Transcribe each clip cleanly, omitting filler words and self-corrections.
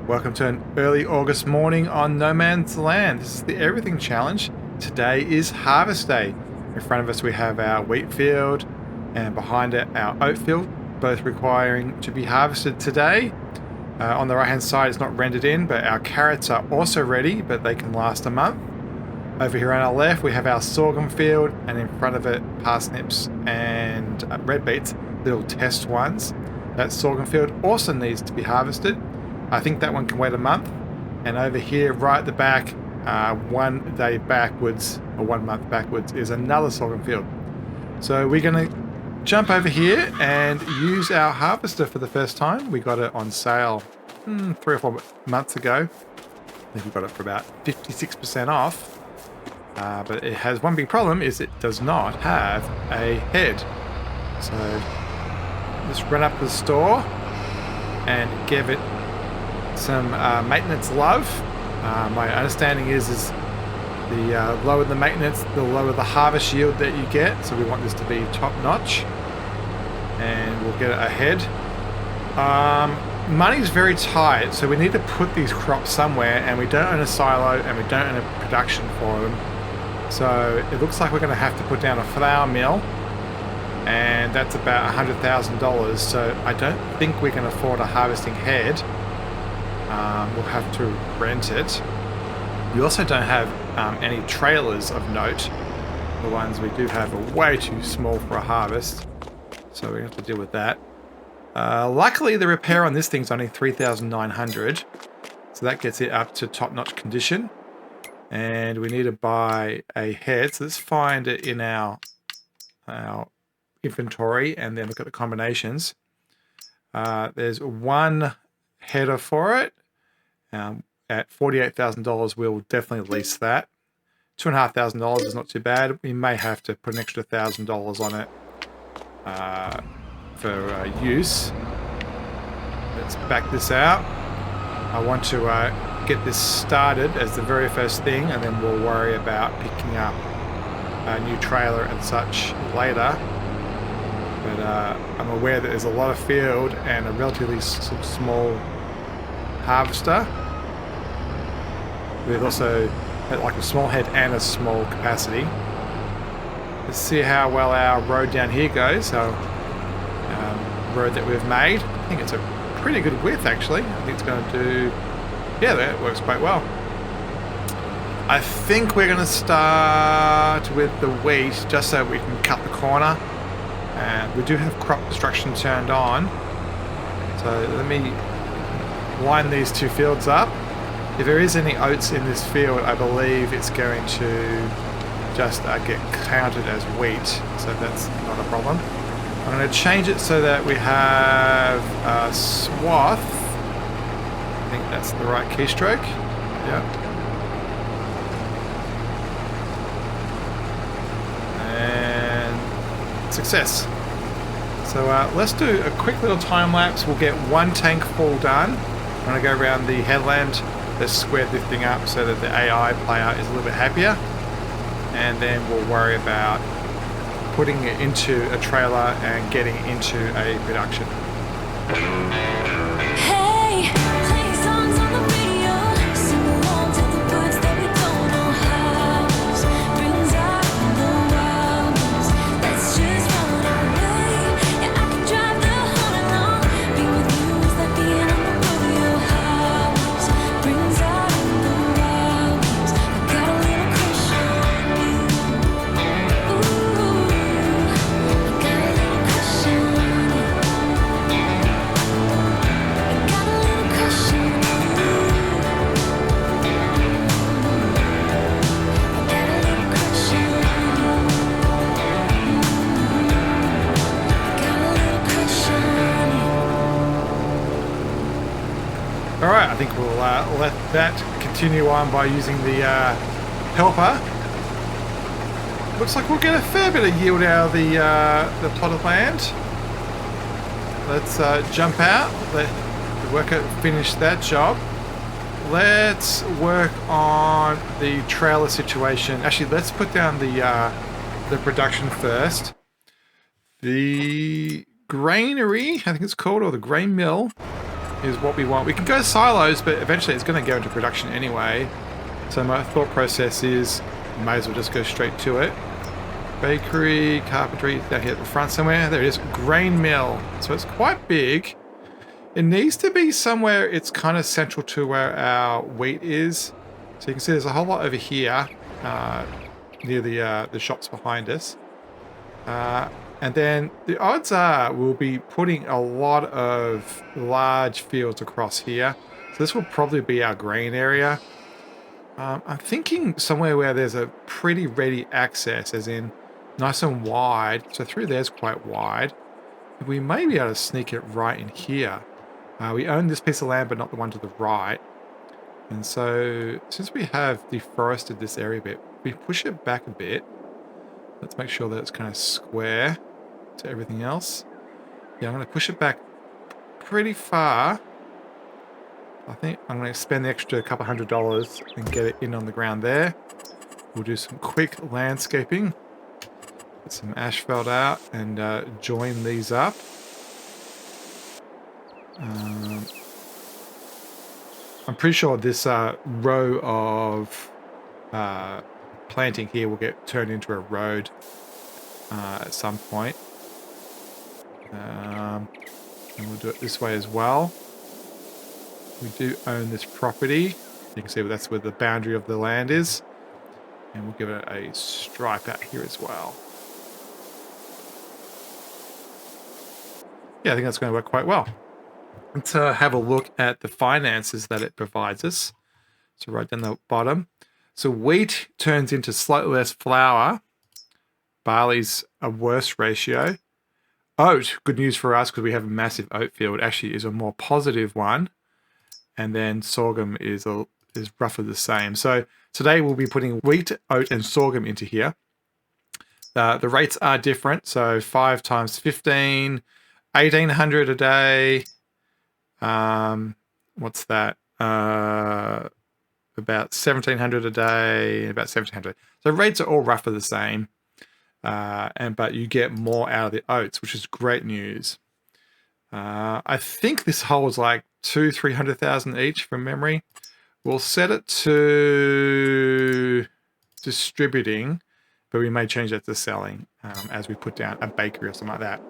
Welcome to an early August morning on No Man's Land. This is the Everything Challenge. Today is Harvest Day. In front of us we have our wheat field and behind it our oat field, both requiring to be harvested today. On the right hand side it's not rendered in, but our carrots are also ready, but they can last a month. Over here on our left we have our sorghum field, and in front of it parsnips and red beets, little test ones. That sorghum field also needs to be harvested. I think that one can wait a month. And over here right at the back, 1 day backwards, or 1 month backwards, is another sorghum field. So we're going to jump over here and use our harvester for the first time. We got it on sale 3 or 4 months ago. I think we got it for about 56% off. But it has one big problem, is it does not have a head. So let's run up to the store and give it some maintenance love. My understanding is the lower the maintenance, the lower the harvest yield that you get. So we want this to be top notch, and we'll get it ahead. Money's very tight, so we need to put these crops somewhere, and we don't own a silo and we don't own a production for them. So it looks like we're going to have to put down a flour mill, and that's about $100,000. So I don't think we can afford a harvesting head. We'll have to rent it. We also don't have any trailers of note. The ones we do have are way too small for a harvest, so we're going to have to deal with that. Luckily the repair on this thing's only $3,900, so that gets it up to top-notch condition. And we need to buy a head, so let's find it in our inventory and then look at the combinations. There's one header for it. At $48,000 we'll definitely lease that. $2,500 is not too bad. We may have to put an extra $1,000 on it for use. Let's back this out. I want to get this started as the very first thing, and then we'll worry about picking up a new trailer and such later. But I'm aware that there's a lot of field and a relatively small harvester. We've also like a small head and a small capacity. Let's see how well our road down here goes. Our road that we've made, I think it's a pretty good width actually. I think it's going to do, yeah, that works quite well. I think we're going to start with the wheat just so we can cut the corner. And we do have crop destruction turned on. So let me line these two fields up. If there is any oats in this field, I believe it's going to just get counted as wheat, so that's not a problem. I'm going to change it so that we have a swath. I think that's the right keystroke. Yep. And success. So let's do a quick little time lapse. We'll get one tank full done. I'm going to go around the headland. Let's square this thing up so that the AI player is a little bit happier. And then we'll worry about putting it into a trailer and getting into a production. Hey, playing songs on the radio, sing along to the words that we don't know how. Brings out the wildness. Let's just run away. Yeah, I could drive the whole night long. Be with you is like being on the rodeo house. Brings out the wildness. I got a little crush on you. Ooh, I got a little crush on you. Alright, I think we'll let that continue on by using the helper. Looks like we'll get a fair bit of yield out of the plot of land. Let's jump out, let the worker finish that job. Let's work on the trailer situation. Actually, let's put down the production first. The granary, I think it's called, or the grain mill, is what we want. We can go silos, but eventually it's going to go into production anyway. So my thought process is, may as well just go straight to it. Bakery, carpentry, down here at the front somewhere. There it is, grain mill. So it's quite big. It needs to be somewhere it's kind of central to where our wheat is. So you can see there's a whole lot over here near the shops behind us. And then the odds are we'll be putting a lot of large fields across here. So this will probably be our grain area. I'm thinking somewhere where there's a pretty ready access, as in nice and wide. So through there's quite wide. We may be able to sneak it right in here. We own this piece of land, but not the one to the right. And so since we have deforested this area a bit, we push it back a bit. Let's make sure that it's kind of square to everything else. Yeah, I'm going to push it back pretty far. I think I'm going to spend the extra couple $100 and get it in on the ground there. We'll do some quick landscaping. Get some asphalt out and join these up. I'm pretty sure this row of planting here will get turned into a road at some point. And we'll do it this way as well. We do own this property. You can see that's where the boundary of the land is. And we'll give it a stripe out here as well. Yeah, I think that's going to work quite well. Let's have a look at the finances that it provides us. So right down the bottom. So wheat turns into slightly less flour. Barley's a worse ratio. Oat, good news for us because we have a massive oat field, actually is a more positive one. And then sorghum is roughly the same. So today we'll be putting wheat, oat, and sorghum into here. The rates are different. So 5 times 15, 1,800 a day. What's that? About 1,700 a day, about 1,700. So rates are all roughly the same. But you get more out of the oats, which is great news. I think this holds like 200,000-300,000 each from memory. We'll set it to distributing, but we may change that to selling as we put down a bakery or something like that.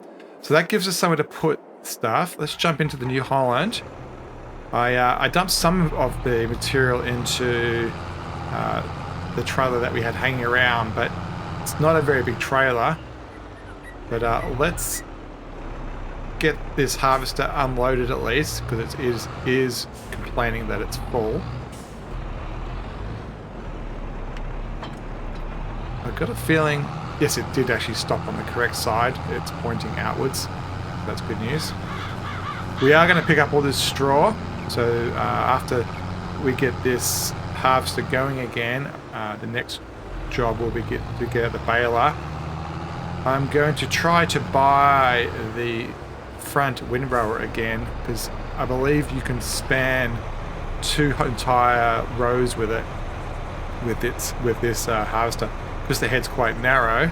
So that gives us somewhere to put stuff. Let's jump into the New Holland. I dumped some of the material into the trailer that we had hanging around, but it's not a very big trailer. But let's get this harvester unloaded at least, because it is complaining that it's full. I've got a feeling, yes, it did actually stop on the correct side. It's pointing outwards. That's good news. We are going to pick up all this straw. So after we get this harvester going again, the next job will be to get the baler. I'm going to try to buy the front windrower again, because I believe you can span 2 entire rows with it, with this harvester, because the head's quite narrow.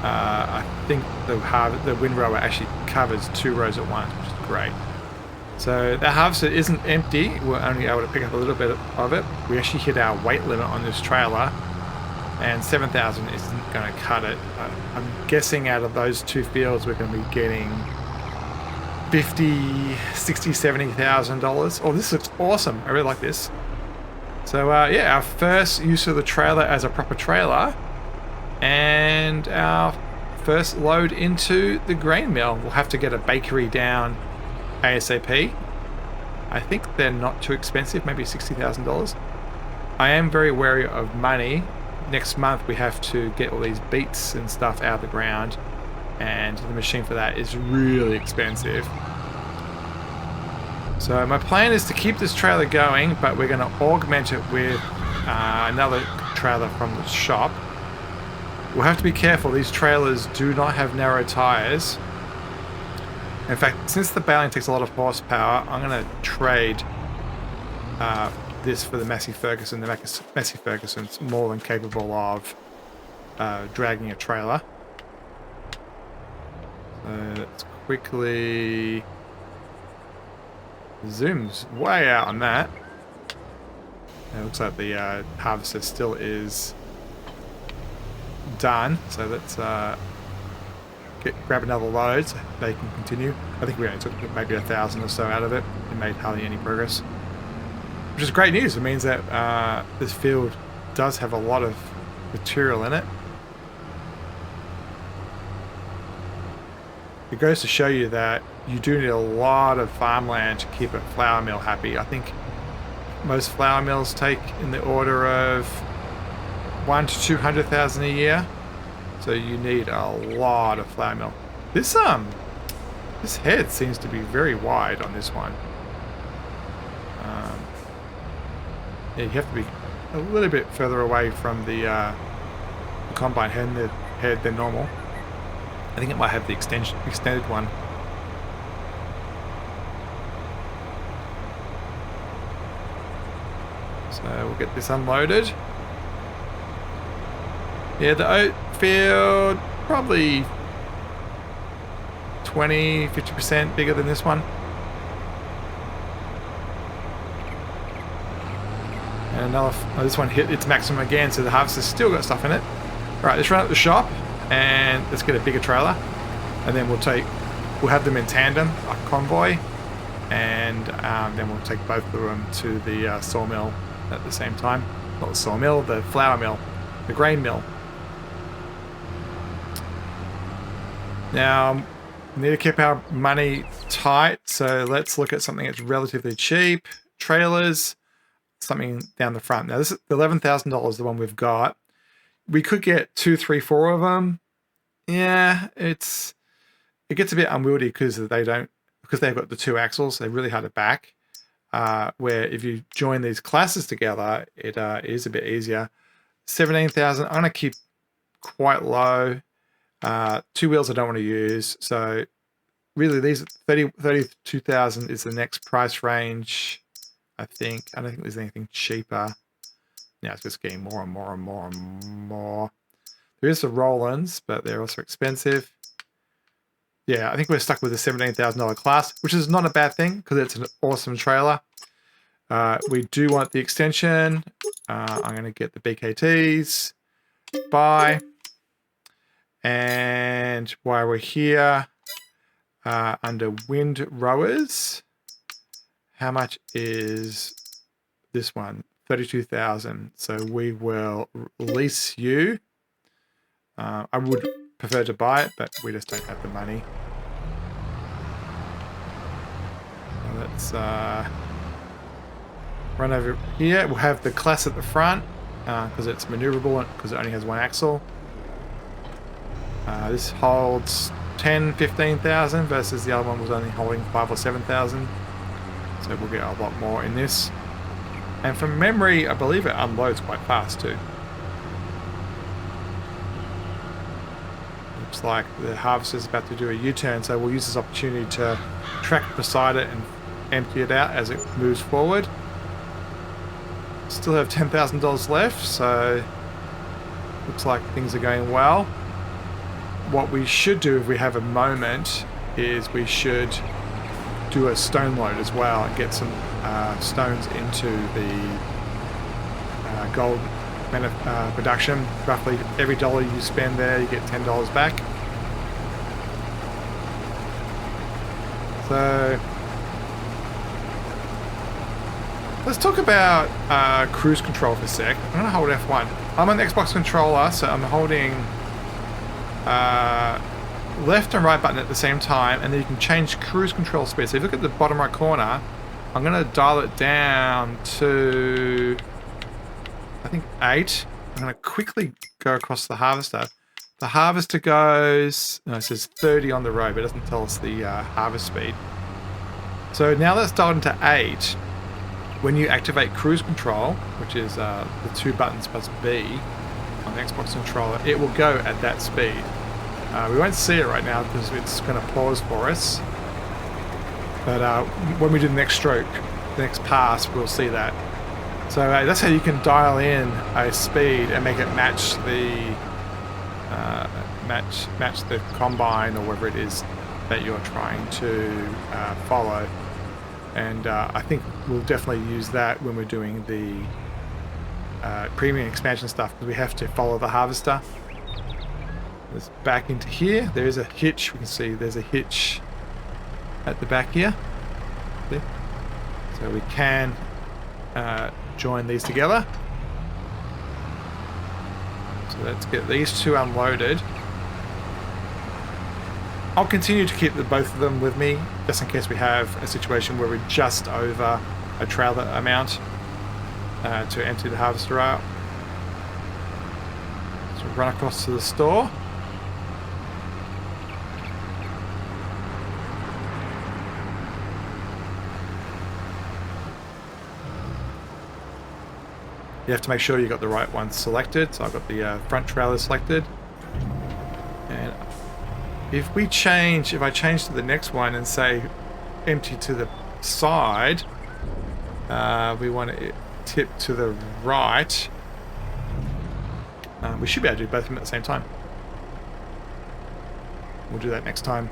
I think the windrower actually covers 2 rows at once, which is great. So the harvester isn't empty. We're only able to pick up a little bit of it. We actually hit our weight limit on this trailer, and 7,000 isn't going to cut it. I'm guessing out of those 2 fields we're going to be getting $50,000, $60,000, $70,000. Oh, this looks awesome. I really like this. So yeah, our first use of the trailer as a proper trailer, and our first load into the grain mill. We'll have to get a bakery down ASAP. I think they're not too expensive, maybe $60,000. I am very wary of money. Next month we have to get all these beets and stuff out of the ground, and the machine for that is really expensive. So my plan is to keep this trailer going, but we're going to augment it with another trailer from the shop. We'll have to be careful. These trailers do not have narrow tires. In fact, since the baling takes a lot of horsepower, I'm going to trade this for the Massey Ferguson. The Massey Ferguson's more than capable of dragging a trailer. So let's quickly Zooms way out on that. And it looks like the harvester still is done. So let's grab another load so they can continue. I think we only took maybe 1,000 or so out of it. It made hardly any progress, which is great news. It means that this field does have a lot of material in it. It goes to show you that you do need a lot of farmland to keep a flour mill happy. I think most flour mills take in the order of 1 to 200,000 a year. So you need a lot of flour mill. This head seems to be very wide on this one. Yeah, you have to be a little bit further away from the combine head than normal. I think it might have the extended one. So we'll get this unloaded. Yeah, the oat field probably 20-50% bigger than this one. And this one hit its maximum again, so the harvester's still got stuff in it. Alright, let's run up the shop and let's get a bigger trailer. And then we'll have them in tandem, a convoy. And then we'll take both of them to the sawmill at the same time. Not the sawmill, the flour mill, the grain mill. Now, we need to keep our money tight, so let's look at something that's relatively cheap. Trailers, something down the front. Now, this is $11,000, the one we've got. We could get 2, 3, 4 of them. Yeah, it gets a bit unwieldy because they've got the 2 axles. They're really hard to back. Where if you join these classes together, it is a bit easier. 17,000. I'm going to keep quite low. 2 wheels I don't want to use. So really, these 32,000 is the next price range. I think. I don't think there's anything cheaper. Now it's just getting more and more and more and more. There is the Rollins, but they're also expensive. Yeah, I think we're stuck with the $17,000 class, which is not a bad thing because it's an awesome trailer. We do want the extension. I'm going to get the BKTs. Buy. And while we're here, under wind rowers, how much is this one? 32,000. So we will lease you. I would prefer to buy it, but we just don't have the money. So let's run over here. We'll have the class at the front because it's maneuverable because it only has 1 axle. This holds 10, 15,000 versus the other one was only holding 5 or 7,000. So we'll get a lot more in this. And from memory, I believe it unloads quite fast too. Looks like the harvester is about to do a U-turn, so we'll use this opportunity to track beside it and empty it out as it moves forward. Still have $10,000 left, so looks like things are going well. What we should do if we have a moment is we should do a stone load as well and get some stones into the gold production. Roughly every dollar you spend there, you get $10 back. So let's talk about cruise control for a sec. I'm going to hold F1. I'm on the Xbox controller, so I'm holding left and right button at the same time, and then you can change cruise control speed. So if you look at the bottom right corner, I'm going to dial it down to, I think, 8. I'm going to quickly go across the harvester. The harvester goes, no, it says 30 on the road, but it doesn't tell us the harvest speed. So now that's dialed into 8. When you activate cruise control, which is the 2 buttons plus B on the Xbox controller, it will go at that speed. We won't see it right now because it's going to pause for us. But when we do the next stroke, the next pass, we'll see that. So that's how you can dial in a speed and make it match the match the combine or whatever it is that you're trying to follow. And I think we'll definitely use that when we're doing the premium expansion stuff, because we have to follow the harvester. Let's back into here. There is a hitch. We can see there's a hitch at the back here. See? So we can join these together. So let's get these two unloaded. I'll continue to keep both of them with me, just in case we have a situation where we're just over a trailer amount to empty the harvester out. So run across to the store. You have to make sure you got the right one selected. So I've got the front trailer selected. And if I change to the next one and say empty to the side, we want it tip to the right. We should be able to do both of them at the same time. We'll do that next time.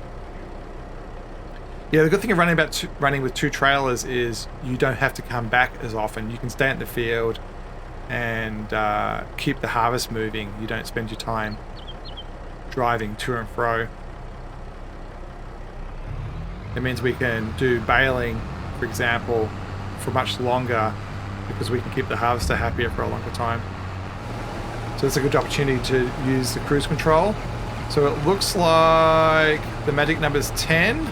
Yeah, the good thing of running with two trailers is you don't have to come back as often. You can stay in the field and keep the harvest moving. You don't spend your time driving to and fro. It means we can do baling, for example, for much longer, because we can keep the harvester happier for a longer time. So it's a good opportunity to use the cruise control. So it looks like the magic number is 10.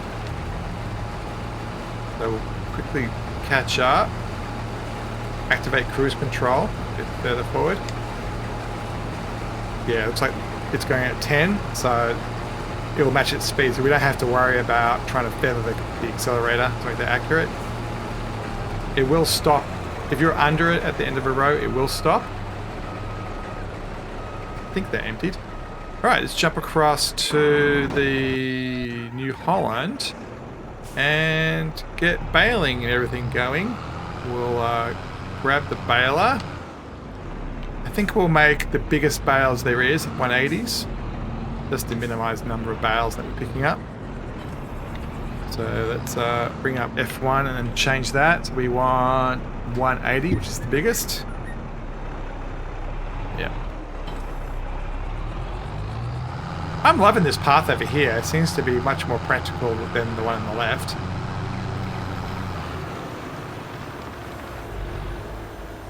So we'll quickly catch up. Activate cruise control a bit further forward. Yeah, it looks like it's going at 10, so it will match its speed, so we don't have to worry about trying to feather the accelerator to make that accurate. It will stop. If you're under it at the end of a row, it will stop. I think they're emptied. Alright, let's jump across to the New Holland and get baling and everything going. We'll grab the baler. I think we'll make the biggest bales there is, 180s, just to minimize the number of bales that we're picking up. So let's bring up F1 and then change that. So we want 180, which is the biggest. Yeah. I'm loving this path over here. It seems to be much more practical than the one on the left.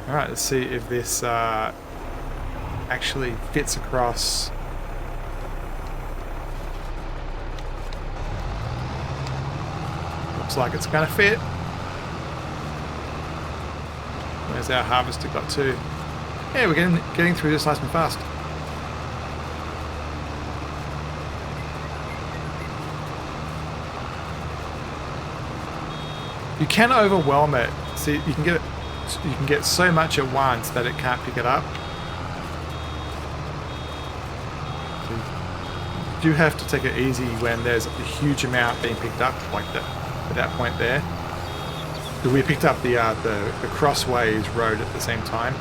Alright, let's see if this actually fits across. Looks like it's going to fit. Where's our harvester got to? Yeah, we're getting through this nice and fast. You can overwhelm it. See, you can get so much at once that it can't pick it up. So you do have to take it easy when there's a huge amount being picked up, like that at that point there. Because we picked up the crossways road at the same time.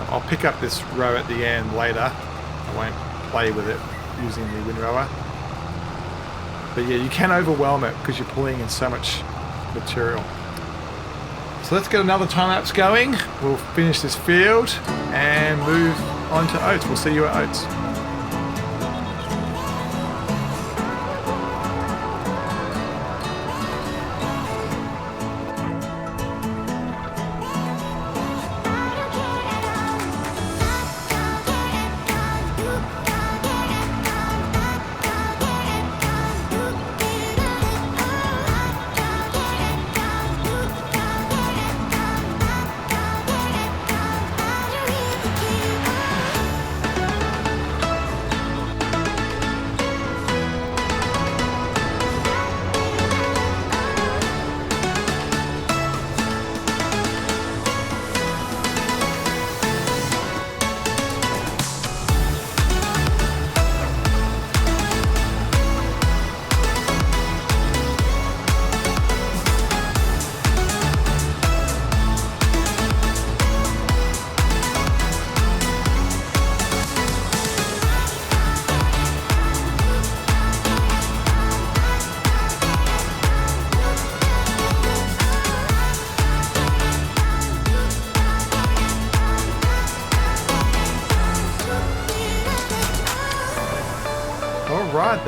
I'll pick up this row at the end later. I won't play with it using the windrower. But yeah, you can overwhelm it because you're pulling in so much material. So let's get another time lapse going. We'll finish this field and move on to oats. We'll see you at oats.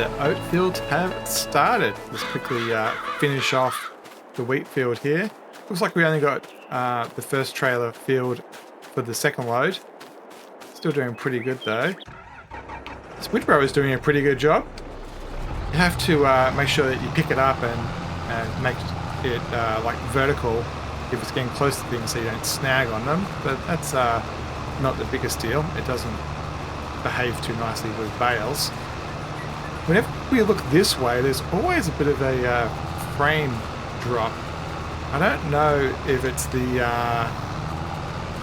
the oat fields have started. Let's quickly finish off the wheat field here. Looks like we only got the first trailer filled for the second load. Still doing pretty good though. This windrow is doing a pretty good job. You have to make sure that you pick it up and make it like vertical if it's getting close to things so you don't snag on them. But that's not the biggest deal. It doesn't behave too nicely with bales. Whenever we look this way, there's always a bit of a frame drop. I don't know if it's the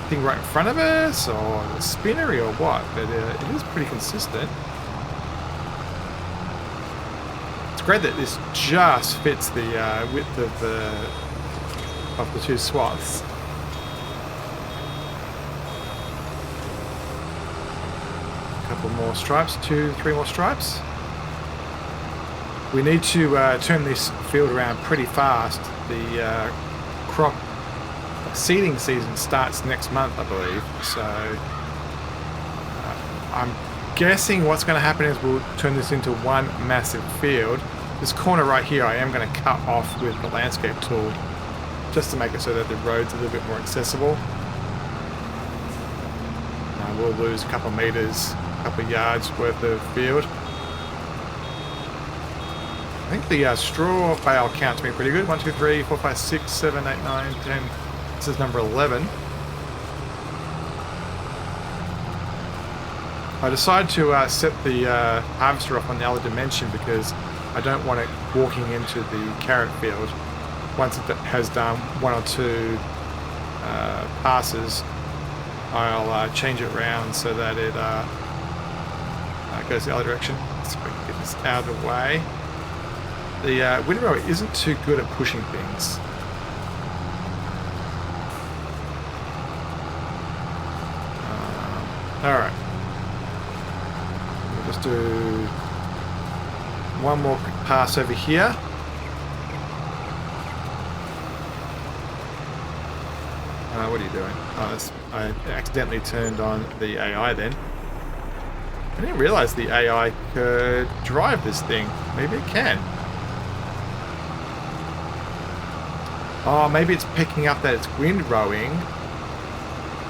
thing right in front of us or the spinnery or what, but it is pretty consistent. It's great that this just fits the width of the two swaths. A couple more stripes, 2-3 more stripes. We need to turn this field around pretty fast. The crop seeding season starts next month, I believe. So I'm guessing what's going to happen is we'll turn this into one massive field. This corner right here I am going to cut off with the landscape tool just to make it so that the road's a little bit more accessible. We'll lose a couple meters, a couple yards worth of field. I think the straw bale count's been pretty good. 1, 2, 3, 4, 5, 6, 7, 8, 9, 10. This is number 11. I decided to set the harvester off on the other dimension because I don't want it walking into the carrot field. Once it has done 1 or 2 passes, I'll change it around so that it goes the other direction. Let's get this out of the way. The windrow isn't too good at pushing things. Alright. We'll just do one more quick pass over here. What are you doing? Oh, I accidentally turned on the AI then. I didn't realize the AI could drive this thing. Maybe it can. Oh, maybe it's picking up that it's windrowing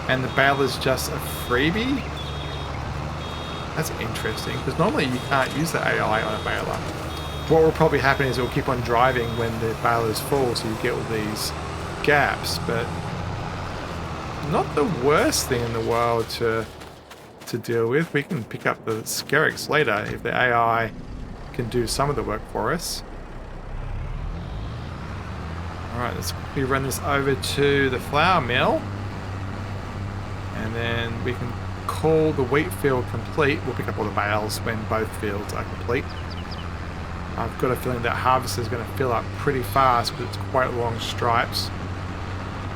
and the bale is just a freebie? That's interesting, because normally you can't use the AI on a baler. What will probably happen is it will keep on driving when the baler is full, so you get all these gaps, but not the worst thing in the world to deal with. We can pick up the skerricks later if the AI can do some of the work for us. Alright, let's quickly run this over to the flour mill. And then we can call the wheat field complete. We'll pick up all the bales when both fields are complete. I've got a feeling that harvester is going to fill up pretty fast because it's quite long stripes.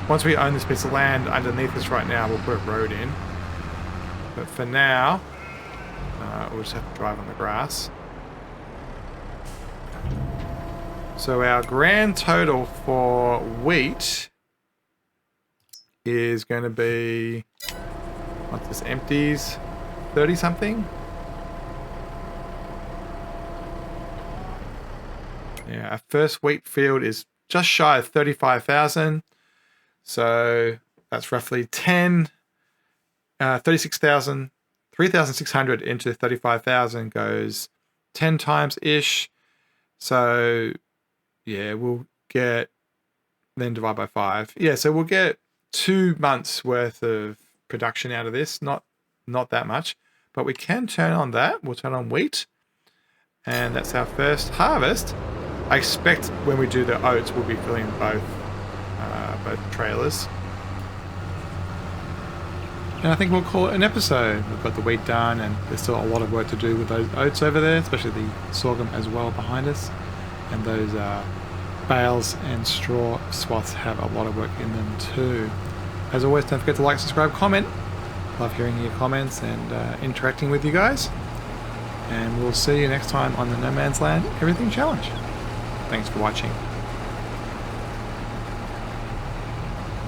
Once we own this piece of land underneath us right now, we'll put a road in. But for now, we'll just have to drive on the grass. So our grand total for wheat is going to be, once this empties, 30 something. Yeah, our first wheat field is just shy of 35,000. So that's roughly 36,000, 3,600 into 35,000 goes 10 times ish. So yeah, we'll get, then divide by 5. Yeah, so we'll get 2 months worth of production out of this. Not that much, but we can turn on that. We'll turn on wheat, and that's our first harvest. I expect when we do the oats, we'll be filling both trailers. And I think we'll call it an episode. We've got the wheat done, and there's still a lot of work to do with those oats over there, especially the sorghum as well behind us. And those bales and straw swaths have a lot of work in them too. As always, don't forget to like, subscribe, comment. Love hearing your comments and interacting with you guys. And we'll see you next time on the No Man's Land Everything Challenge. Thanks for watching.